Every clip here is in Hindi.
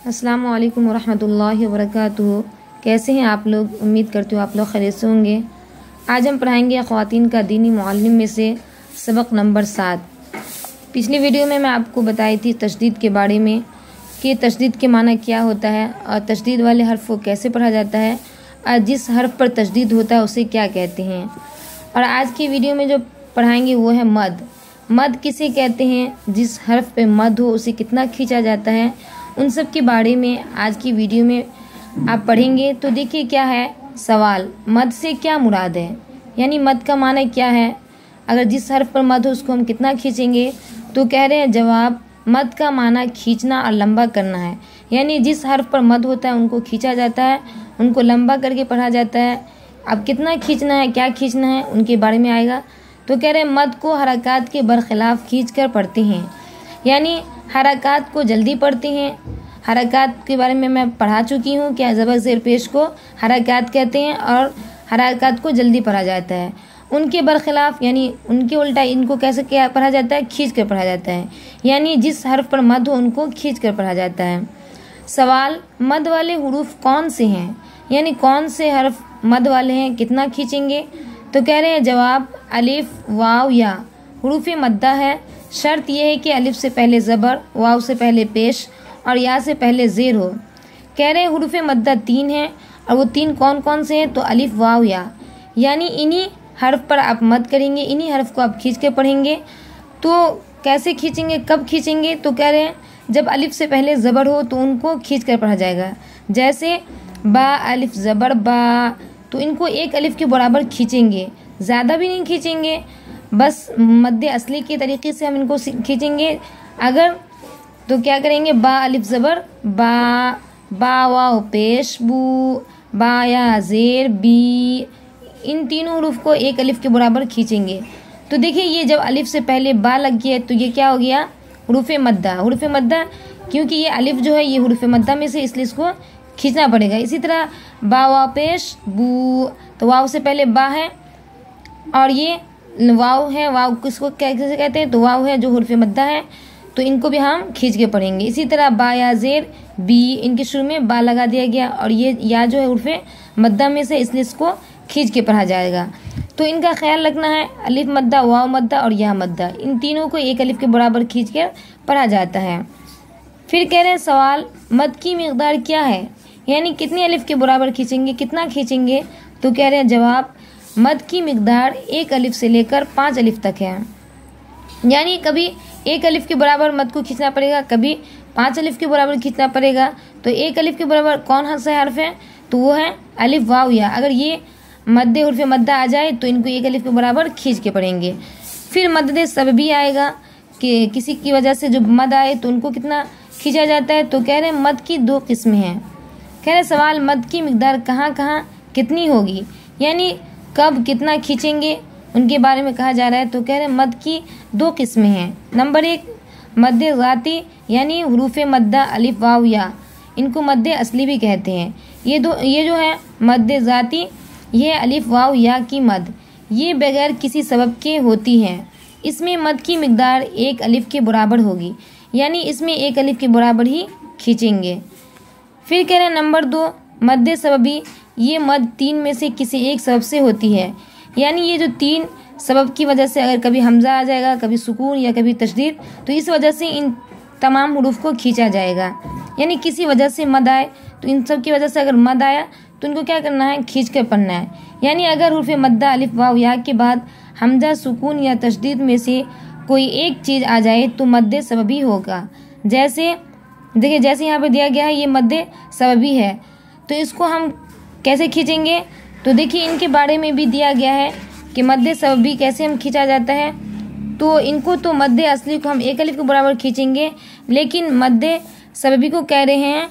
अस्सलामु अलैकुम वरहमतुल्लाहि वबरकातुहू। कैसे हैं आप लोग? उम्मीद करती हूँ आप लोग खैरियत से होंगे। आज हम पढ़ाएंगे ख़वातीन का दीनी मुअल्लिम में से सबक नंबर 7। पिछली वीडियो में मैं आपको बताई थी तशदीद के बारे में कि तशदीद के माना क्या होता है और तशदीद वाले हर्फ को कैसे पढ़ा जाता है और जिस हर्फ पर तशदीद होता है उसे क्या कहते हैं। और आज की वीडियो में जो पढ़ाएंगे वो है मद। मद किसे कहते हैं, जिस हर्फ पे मद हो उसे कितना खींचा जाता है, उन सब के बारे में आज की वीडियो में आप पढ़ेंगे। तो देखिए क्या है सवाल, मद से क्या मुराद है, यानी मद का माना क्या है। अगर जिस हर्फ पर मद हो उसको हम कितना खींचेंगे, तो कह रहे हैं जवाब मद का माना खींचना और लंबा करना है। यानी जिस हर्फ पर मद होता है उनको खींचा जाता है, उनको लंबा करके पढ़ा जाता है। अब कितना खींचना है, क्या खींचना है, उनके बारे में आएगा। तो कह रहे हैं मद को हरकत के बरखिलाफ खींच कर पढ़ते हैं, यानी हरकत को जल्दी पढ़ते हैं। हरकत के बारे में मैं पढ़ा चुकी हूँ, क्या ज़बर ज़ेर पेश को हरकत कहते हैं और हरकत को जल्दी पढ़ा जाता है। उनके बरखिलाफ यानी उनके उल्टा इनको कैसे क्या पढ़ा जाता है, खींच कर पढ़ा जाता है। यानी जिस हर्फ पर मद हो उनको खींच कर पढ़ा जाता है। सवाल, मद वाले हुरूफ कौन से हैं, यानी कौन से हर्फ मद वाले हैं, कितना खींचेंगे। तो कह रहे हैं जवाब अलिफ वाव या हुरूफ मद्दा है। शर्त यह है कि अलिफ से पहले ज़बर, वाव से पहले पेश और या से पहले ज़ेर हो। कह रहे हैं हुरूफ मद्दा 3 हैं और वो 3 कौन कौन से हैं, तो अलिफ वाव या, यानी इन्हीं हर्फ पर आप मद करेंगे, इन्हीं हर्फ को आप खींच के पढ़ेंगे। तो कैसे खींचेंगे, कब खींचेंगे, तो कह रहे हैं जब अलिफ से पहले ज़बर हो तो उनको खींच कर पढ़ा जाएगा। जैसे बा अलिफ ज़बर बा, तो इनको एक अलिफ के बराबर खींचेंगे, ज़्यादा भी नहीं खींचेंगे, बस मद्दे असली के तरीके से हम इनको खींचेंगे। अगर तो क्या करेंगे, बा अलिफ ज़बर बा, बा वाव पेश बू, बा या ज़ेर बी, इन तीनों हुरूफ को एक अलिफ के बराबर खींचेंगे। तो देखिए ये जब अलिफ से पहले बा लग गया तो ये क्या हो गया, हुरूफ मद्दा। हुरूफ मद्दा क्योंकि ये अलिफ जो है ये हुरूफ मद्दा में से, इसलिए इसको खींचना पड़ेगा। इसी तरह बा वाव पेश बू, तो वाव से पहले बा है और ये वाव है, वाव किसको कैसे कहते हैं, तो वाव है जो हुरूफ मद्दा है, तो इनको भी हम खींच के पढ़ेंगे। इसी तरह बा या ज़ेर बी, इनके शुरू में बा लगा दिया गया और ये या जो है हुरूफ मद्दा में से, इसलिए इसको खींच के पढ़ा जाएगा। तो इनका ख्याल रखना है, अलिफ मद्दा, वाव मद्दा और या मद्दा, इन तीनों को एक अलिफ के बराबर खींच के पढ़ा जाता है। फिर कह रहे हैं सवाल, मद की मिक़दार क्या है, यानी कितने अलिफ के बराबर खींचेंगे, कितना खींचेंगे। तो कह रहे हैं जवाब मद की मिक़दार 1 अलिफ से लेकर 5 अलिफ तक है। यानी कभी 1 अलिफ के बराबर मद को खींचना पड़ेगा, कभी 5 अलिफ के बराबर खींचना पड़ेगा। तो 1 अलिफ के बराबर कौन सा हर्फ है, तो वो है अलिफ वाव या। अगर ये मद्दे हुरूफ मद्दा आ जाए तो इनको 1 अलिफ के बराबर खींच के पढ़ेंगे। फिर मद्दे सबबी आएगा कि किसी की वजह से जो मद आए तो उनको कितना खींचा जाता है। तो कह रहे हैं मद की 2 किस्में हैं। कह रहे सवाल, मद की मिक़दार कहाँ कहाँ कितनी होगी, यानी कब कितना खींचेंगे, उनके बारे में कहा जा रहा है। तो कह रहे हैं मद की 2 किस्में हैं। नंबर 1 मद्दे ज़ाती, यानी हुरूफ मद्दा अलिफ वाव या, इनको मद्दे असली भी कहते हैं। ये जो है मद्दे ज़ाती, ये अलिफ वाव या की मद, ये बगैर किसी सबब के होती हैं। इसमें मद की मिक़दार 1 अलिफ के बराबर होगी, यानी इसमें 1 अलिफ के बराबर ही खींचेंगे। फिर कह रहे हैं नंबर 2 मद्दे सबबी, ये मद 3 में से किसी एक सबब से होती है। यानी ये जो 3 सबब की वजह से, अगर कभी हमज़ा आ जाएगा, कभी सुकून या कभी तशदीद, तो इस वजह से इन तमाम हुरूफ को खींचा जाएगा। यानी किसी वजह से मद आए तो इन सब की वजह से अगर मद आया तो इनको क्या करना है, खींच कर पढ़ना है। यानी अगर हुरूफ मद्दा अलिफ वाव या के बाद हमज़ा सुकून या तशदीद में से कोई एक चीज़ आ जाए तो मद्दे सबबी होगा। जैसे देखिए, जैसे यहाँ पे दिया गया है ये मद्दे सबबी है, तो इसको हम कैसे खींचेंगे। तो देखिए इनके बारे में भी दिया गया है कि मद्दे सबबी कैसे हम खींचा जाता है। तो इनको तो मद्दे असली को हम 1 अलिफ के बराबर खींचेंगे, लेकिन मद्दे सबबी को कह रहे हैं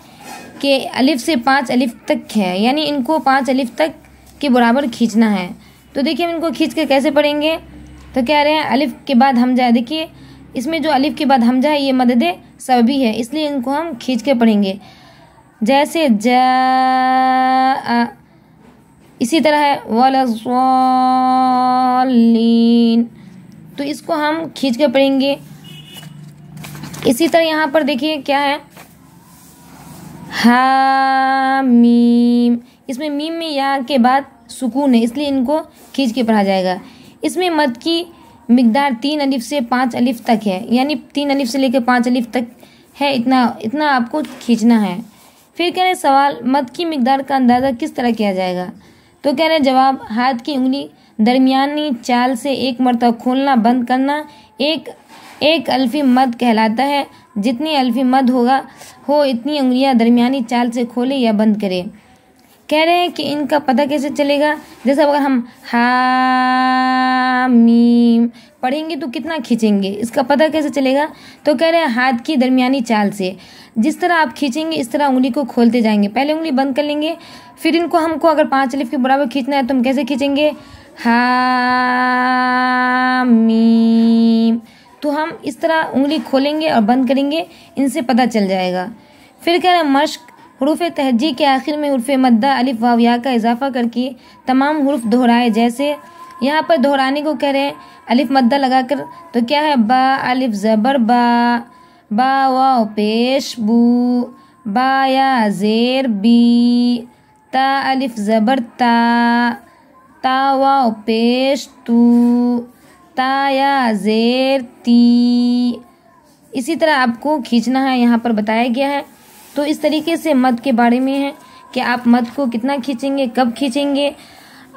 कि अलिफ से 5 अलिफ तक है, यानी इनको 5 अलिफ तक के बराबर खींचना है। तो देखिए हम इनको खींच के कैसे पढ़ेंगे। तो कह रहे हैं अलिफ के बाद हमजा, देखिए इसमें जो अलिफ के बाद हमजा है ये मद्दे सबबी है, इसलिए इनको हम खींच के पढ़ेंगे। जैसे जा, इसी तरह है वलज़ालीन, तो इसको हम खींच के पढ़ेंगे। इसी तरह यहाँ पर देखिए क्या है, हा मीम। इसमें मीम में या के बाद सुकून है, इसलिए इनको खींच के पढ़ा जाएगा। इसमें मद की मिकदार 3 अलिफ से 5 अलिफ तक है, यानी 3 अलिफ से लेकर 5 अलिफ तक है, इतना आपको खींचना है। फिर कह रहे सवाल, मद की मिकदार का अंदाज़ा किस तरह किया जाएगा? तो कह रहे जवाब, हाथ की उंगली दरमियानी चाल से एक मरतबा खोलना बंद करना एक अल्फी मद कहलाता है। जितनी अल्फी मद हो इतनी उंगलियां दरमियानी चाल से खोले या बंद करे। कह रहे हैं कि इनका पता कैसे चलेगा? जैसे अगर हम हा मीम पढ़ेंगे तो कितना खींचेंगे, इसका पता कैसे चलेगा? तो कह रहे हैं हाथ की दरमियानी चाल से जिस तरह आप खींचेंगे इस तरह उंगली को खोलते जाएंगे। पहले उंगली बंद कर लेंगे, फिर इनको हमको अगर 5 अलिफ के बराबर खींचना है तो हम कैसे खींचेंगे? हा मीम। तो हम इस तरह उंगली खोलेंगे और बंद करेंगे, इनसे पता चल जाएगा। फिर कह रहे हैं मश्क, हुरूफ तहज्जी के आखिर में हुरूफ मद्दा अलिफ वाव या का इजाफा करके तमाम हुरूफ दोहराए। जैसे यहाँ पर दोहराने को कह रहे हैं अलिफ मद्दा लगाकर, तो क्या है? बा अलिफ ज़बर बा वाव पेश बू, बा या ज़ेर बी, ता अलिफ ज़बर ता वाव पेश तू, ता या ज़ेर ती। इसी तरह आपको खींचना है, यहाँ पर बताया गया है। तो इस तरीके से मद के बारे में है कि आप मद को कितना खींचेंगे, कब खींचेंगे,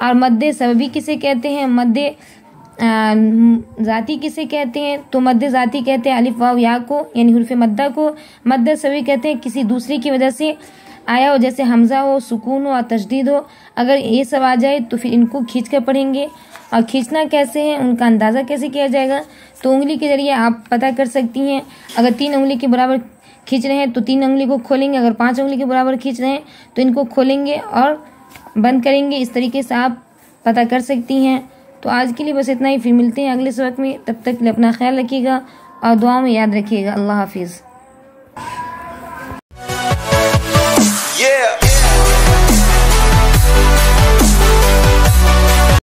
और मद्दे सबबी किसे कहते हैं, मद्दे ज़ाती किसे कहते हैं? तो मद्दे ज़ाती कहते हैं अलिफ वाव या को, यानी हुरूफ मद्दा को। मद्दे सबबी कहते हैं किसी दूसरे की वजह से आया हो, जैसे हमज़ा हो, सुकून हो और तशदीद हो। अगर ये सब आ जाए तो फिर इनको खींच कर पढ़ेंगे। और खींचना कैसे है, उनका अंदाज़ा कैसे किया जाएगा? तो उंगली के ज़रिए आप पता कर सकती हैं। अगर 3 उंगली के बराबर खींच रहे हैं तो 3 उंगली को खोलेंगे, अगर 5 उंगली के बराबर खींच रहे हैं तो इनको खोलेंगे और बंद करेंगे। इस तरीके से आप पता कर सकती हैं। तो आज के लिए बस इतना ही, फिर मिलते हैं अगले सबक में। तब तक के लिए अपना ख्याल रखिएगा और दुआ में याद रखिएगा। अल्लाह हाफिज़।